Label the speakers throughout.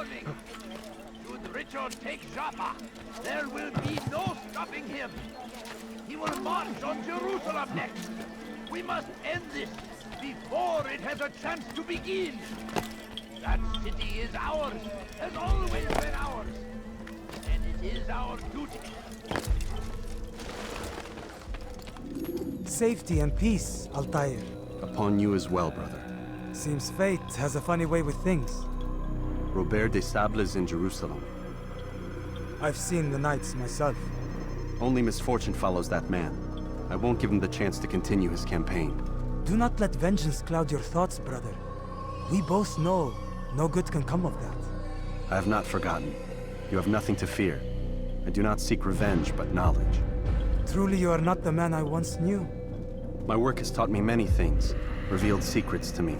Speaker 1: warning. Should Richard take Jaffa, there will be no stopping him. He will march on Jerusalem next. We must end this before it has a chance to begin. That city is ours, has always been ours. And it is our duty.
Speaker 2: Safety and peace, Altaïr.
Speaker 3: Upon you as well, brother.
Speaker 2: Seems fate has a funny way with things.
Speaker 3: Robert de Sablé is in Jerusalem.
Speaker 2: I've seen the knights myself.
Speaker 3: Only misfortune follows that man. I won't give him the chance to continue his campaign.
Speaker 2: Do not let vengeance cloud your thoughts, brother. We both know no good can come of that.
Speaker 3: I have not forgotten. You have nothing to fear. I do not seek revenge, but knowledge.
Speaker 2: Truly you are not the man I once knew.
Speaker 3: My work has taught me many things, revealed secrets to me.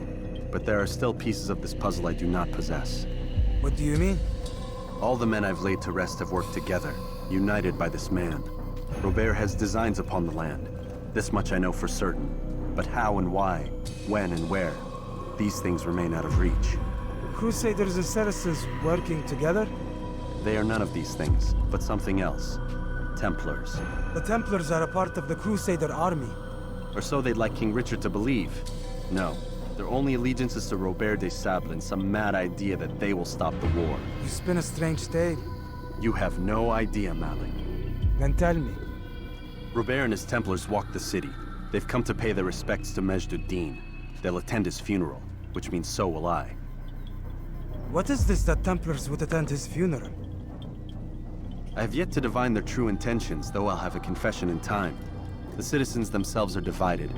Speaker 3: But there are still pieces of this puzzle I do not possess.
Speaker 2: What do you mean?
Speaker 3: All the men I've laid to rest have worked together, united by this man. Robert has designs upon the land. This much I know for certain. But how and why, when and where, these things remain out of reach.
Speaker 2: Crusaders and Saracens working together?
Speaker 3: They are none of these things, but something else. Templars.
Speaker 2: The Templars are a part of the Crusader army.
Speaker 3: Or so they'd like King Richard to believe. No, their only allegiance is to Robert de Sablé and some mad idea that they will stop the war.
Speaker 2: You spin a strange tale.
Speaker 3: You have no idea, Malik.
Speaker 2: Then tell me.
Speaker 3: Robert and his Templars walk the city. They've come to pay their respects to Majd-ud-Din. They'll attend his funeral, which means so will I.
Speaker 2: What is this that Templars would attend his funeral?
Speaker 3: I have yet to divine their true intentions, though I'll have a confession in time. The citizens themselves are divided.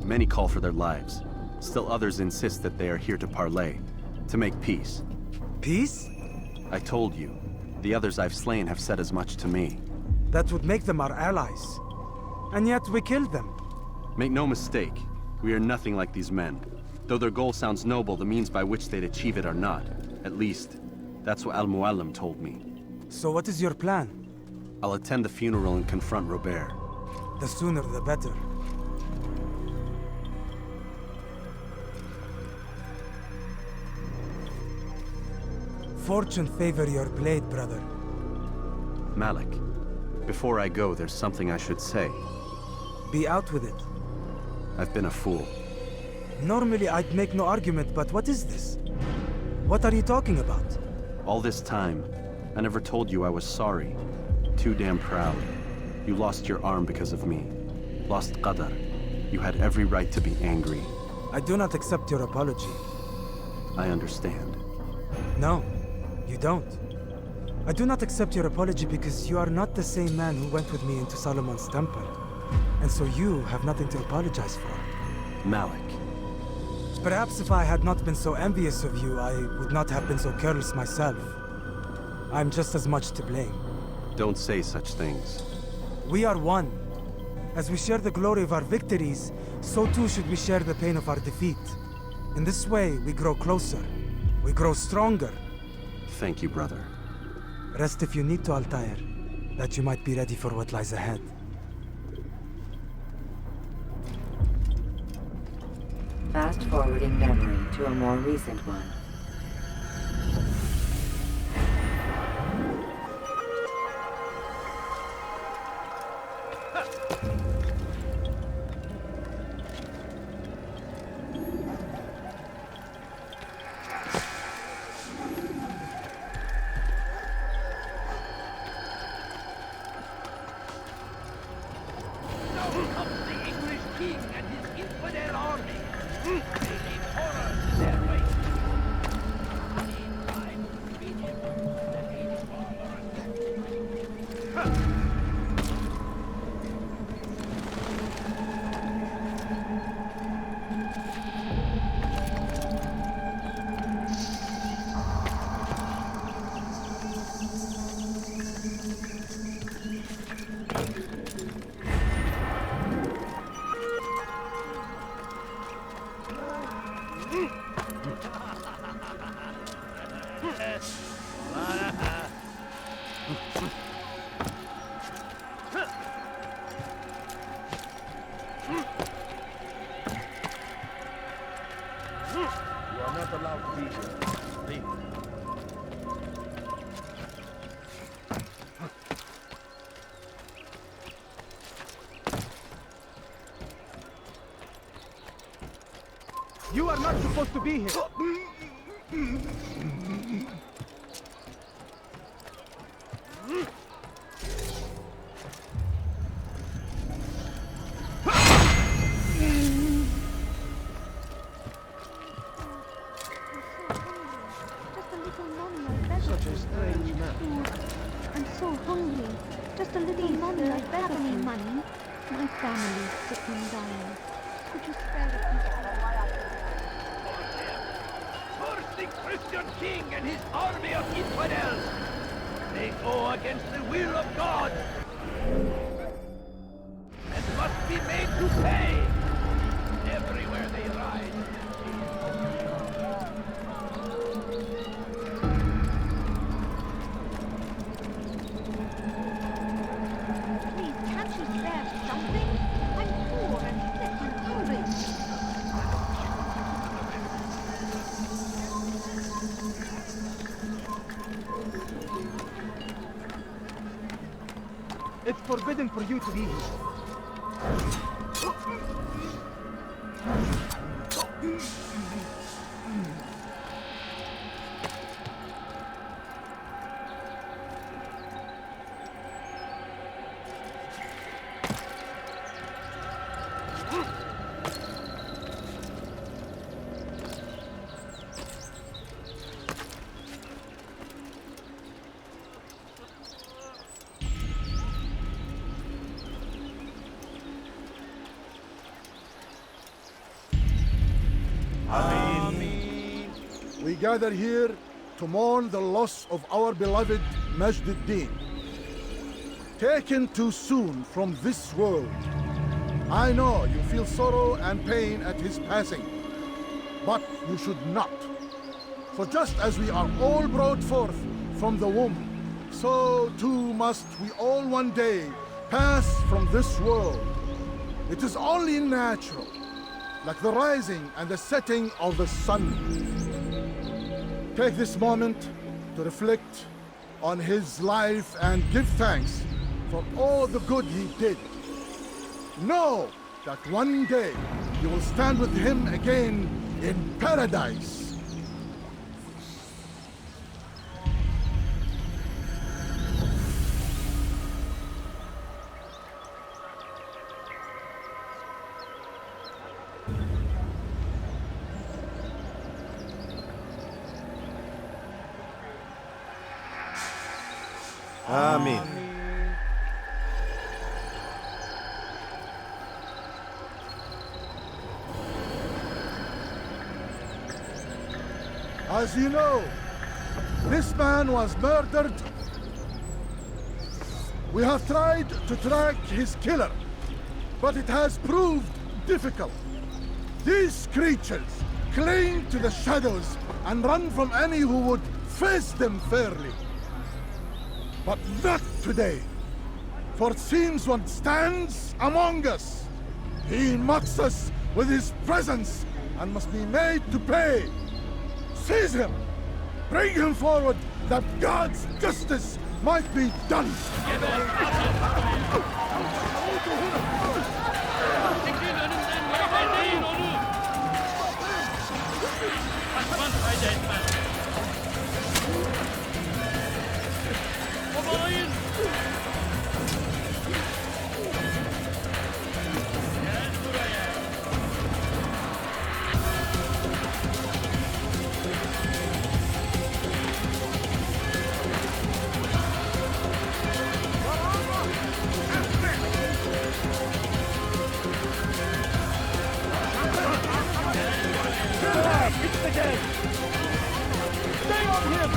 Speaker 3: Many call for their lives. Still others insist that they are here to parley, to make peace.
Speaker 2: Peace?
Speaker 3: I told you. The others I've slain have said as much to me.
Speaker 2: That would make them our allies. And yet we killed them.
Speaker 3: Make no mistake, we are nothing like these men. Though their goal sounds noble, the means by which they'd achieve it are not. At least, that's what Mualim told me.
Speaker 2: So what is your plan?
Speaker 3: I'll attend the funeral and confront Robert.
Speaker 2: The sooner the better. Fortune favor your blade, brother.
Speaker 3: Malik, before I go, there's something I should say.
Speaker 2: Be out with it.
Speaker 3: I've been a fool.
Speaker 2: Normally I'd make no argument, but what is this? What are you talking about?
Speaker 3: All this time, I never told you I was sorry. Too damn proud. You lost your arm because of me. Lost Qadar. You had every right to be angry.
Speaker 2: I do not accept your apology.
Speaker 3: I understand.
Speaker 2: No, you don't. I do not accept your apology because you are not the same man who went with me into Solomon's temple. And so you have nothing to apologize for.
Speaker 3: Malik.
Speaker 2: Perhaps if I had not been so envious of you, I would not have been so careless myself. I'm just as much to blame.
Speaker 3: Don't say such things.
Speaker 2: We are one. As we share the glory of our victories, so too should we share the pain of our defeat. In this way, we grow closer. We grow stronger.
Speaker 3: Thank you, brother.
Speaker 2: Rest if you need to, Altaïr, that you might be ready for what lies ahead.
Speaker 4: Fast forwarding memory to a more recent one.
Speaker 1: You are not allowed to be here. Leave.
Speaker 2: You are not supposed to be here.
Speaker 5: Such a strange man. I'm so hungry. Just a little money. I beg of you. Money. My family's sick and dying. Could you spare
Speaker 1: Curse the Christian king and his army of infidels! They go against the will of God and must be made to pay everywhere they ride.
Speaker 5: Please, can't you spare something? I'm poor and sick and hungry.
Speaker 2: It's forbidden for you to be here.
Speaker 6: We gather here to mourn the loss of our beloved Majd-ud-Din, taken too soon from this world. I know you feel sorrow and pain at his passing, but you should not. For just as we are all brought forth from the womb, so too must we all one day pass from this world. It is only natural, like the rising and the setting of the sun. Take this moment to reflect on his life and give thanks for all the good he did. Know that one day you will stand with him again in paradise.
Speaker 7: Amen.
Speaker 6: As you know, this man was murdered. We have tried to track his killer, but it has proved difficult. These creatures cling to the shadows and run from any who would face them fairly. But not today, for it seems one stands among us. He mocks us with his presence and must be made to pay. Seize him! Bring him forward that God's justice might be done!
Speaker 1: Stay on him!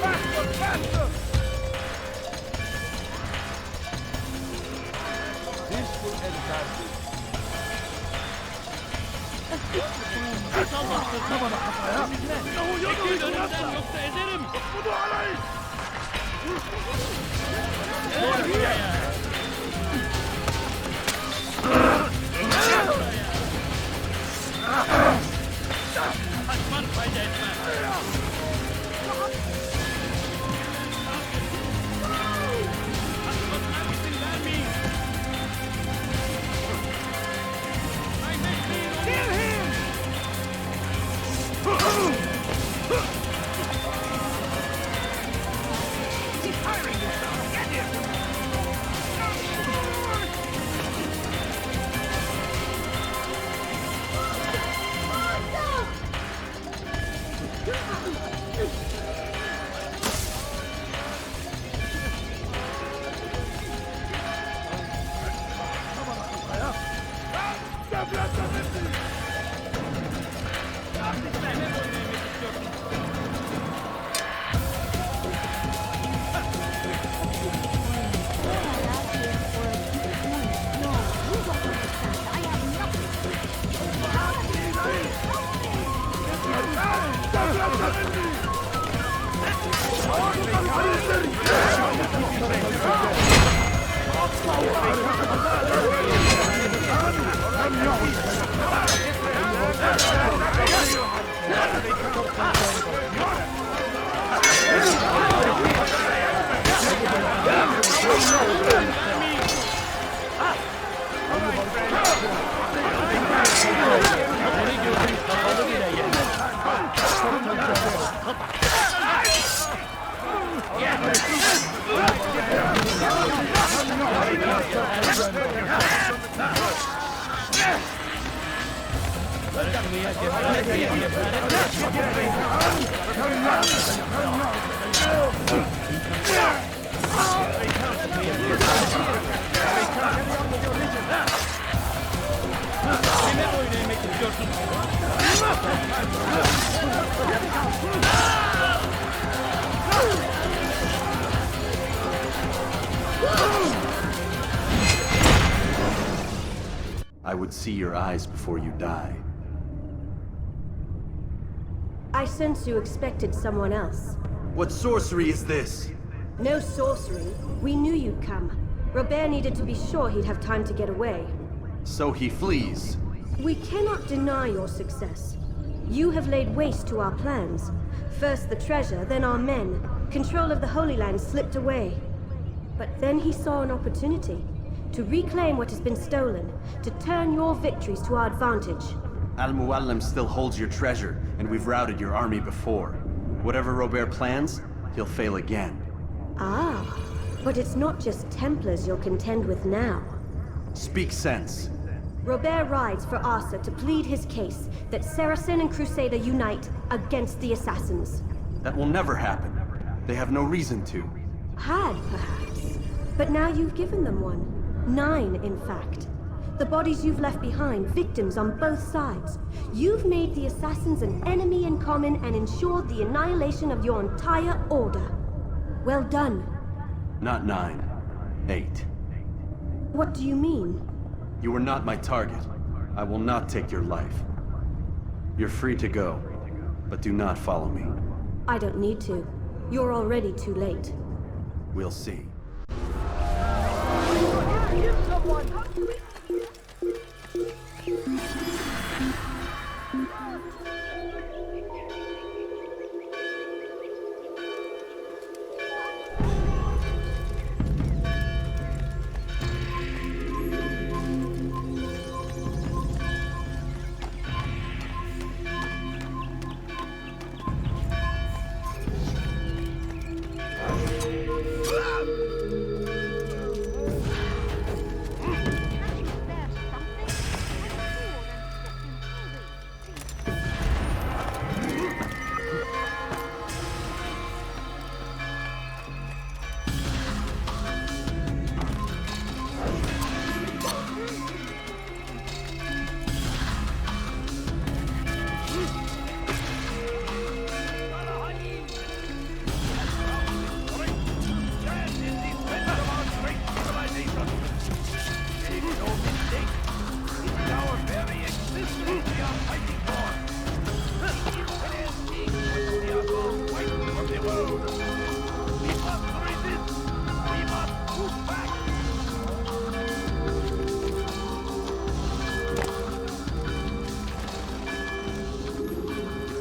Speaker 1: Faster, faster! This will end badly.
Speaker 3: I would see your eyes before you die.
Speaker 7: I sense you expected someone else.
Speaker 3: What sorcery is this?
Speaker 7: No sorcery. We knew you'd come. Robert needed to be sure he'd have time to get away.
Speaker 3: So he flees.
Speaker 7: We cannot deny your success. You have laid waste to our plans. First the treasure, then our men. Control of the Holy Land slipped away. But then he saw an opportunity. To reclaim what has been stolen. To turn your victories to our advantage.
Speaker 3: Mualim still holds your treasure, and we've routed your army before. Whatever Robert plans, he'll fail again.
Speaker 7: Ah, but it's not just Templars you'll contend with now.
Speaker 3: Speak sense.
Speaker 7: Robert rides for Asa to plead his case that Saracen and Crusader unite against the Assassins.
Speaker 3: That will never happen. They have no reason to.
Speaker 7: Had, perhaps. But now you've given them one. 9, in fact. The bodies you've left behind, victims on both sides. You've made the Assassins an enemy in common and ensured the annihilation of your entire order. Well done.
Speaker 3: Not 9. 8.
Speaker 7: What do you mean?
Speaker 3: You are not my target. I will not take your life. You're free to go, but do not follow me.
Speaker 7: I don't need to. You're already too late.
Speaker 3: We'll see.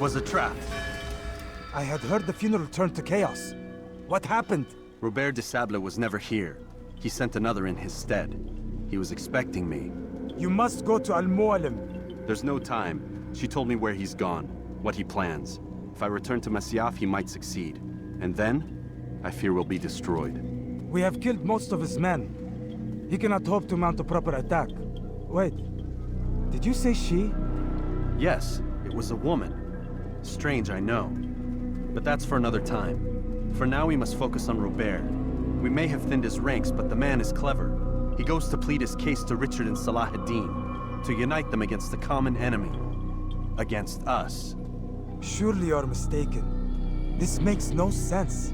Speaker 3: Was a trap.
Speaker 2: I had heard the funeral turned to chaos. What happened?
Speaker 3: Robert de Sablé was never here. He sent another in his stead. He was expecting me.
Speaker 2: You must go to Mualim.
Speaker 3: There's no time. She told me where he's gone, what he plans. If I return to Masyaf, he might succeed. And then, I fear we'll be destroyed.
Speaker 2: We have killed most of his men. He cannot hope to mount a proper attack. Wait, did you say she?
Speaker 3: Yes, it was a woman. Strange, I know. But that's for another time. For now, we must focus on Robert. We may have thinned his ranks, but the man is clever. He goes to plead his case to Richard and Salah ad-Din, to unite them against the common enemy. Against us.
Speaker 2: Surely you're mistaken. This makes no sense.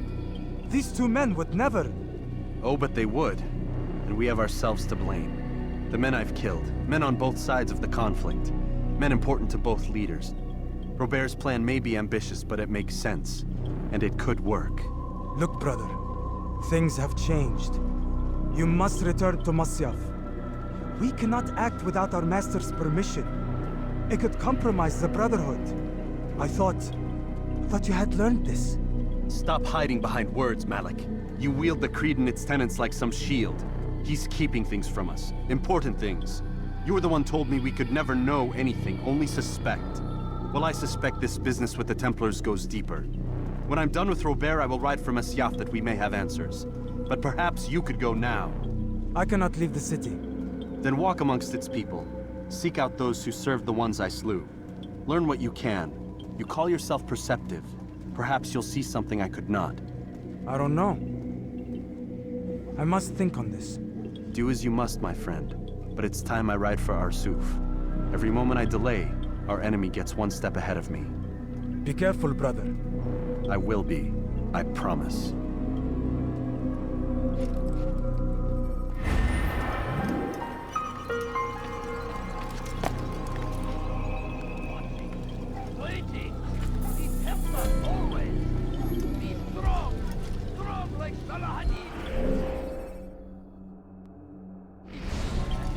Speaker 2: These two men would never...
Speaker 3: Oh, but they would. And we have ourselves to blame. The men I've killed, men on both sides of the conflict, men important to both leaders. Robert's plan may be ambitious, but it makes sense. And it could work.
Speaker 2: Look, brother. Things have changed. You must return to Masyaf. We cannot act without our master's permission. It could compromise the Brotherhood. I thought you had learned this.
Speaker 3: Stop hiding behind words, Malik. You wield the creed and its tenets like some shield. He's keeping things from us. Important things. You were the one told me we could never know anything, only suspect. Well, I suspect this business with the Templars goes deeper. When I'm done with Robert, I will ride for Masyaf that we may have answers. But perhaps you could go now.
Speaker 2: I cannot leave the city.
Speaker 3: Then walk amongst its people. Seek out those who served the ones I slew. Learn what you can. You call yourself perceptive. Perhaps you'll see something I could not.
Speaker 2: I don't know. I must think on this.
Speaker 3: Do as you must, my friend. But it's time I ride for Arsuf. Every moment I delay, our enemy gets one step ahead of me.
Speaker 2: Be careful, brother.
Speaker 3: I will be. I promise.
Speaker 1: Waiting. Be Templars always. Be strong. Strong like Salahadin.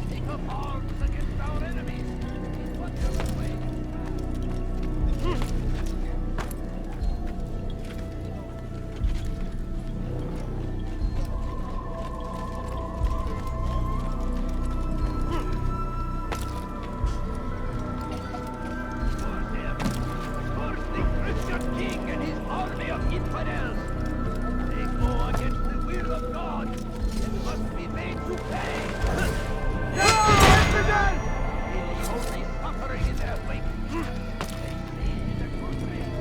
Speaker 1: Take up arms against our enemies. What the way? Curse the Christian king and his army of infidels. They go against the will of God and must be made to pay. It is only suffering in their wake. They see the crusade.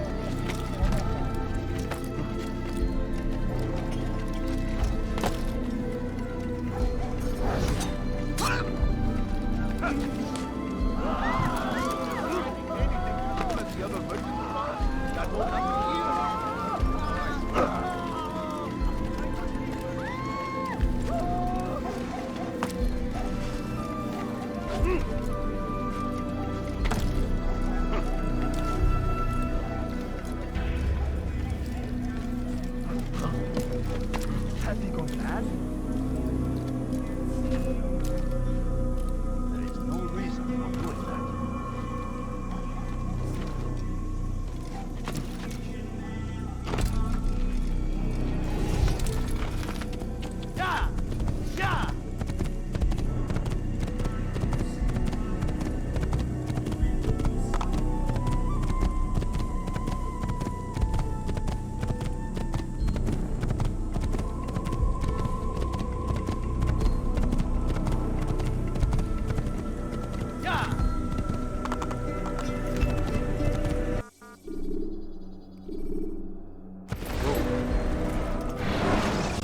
Speaker 2: Has he gone mad?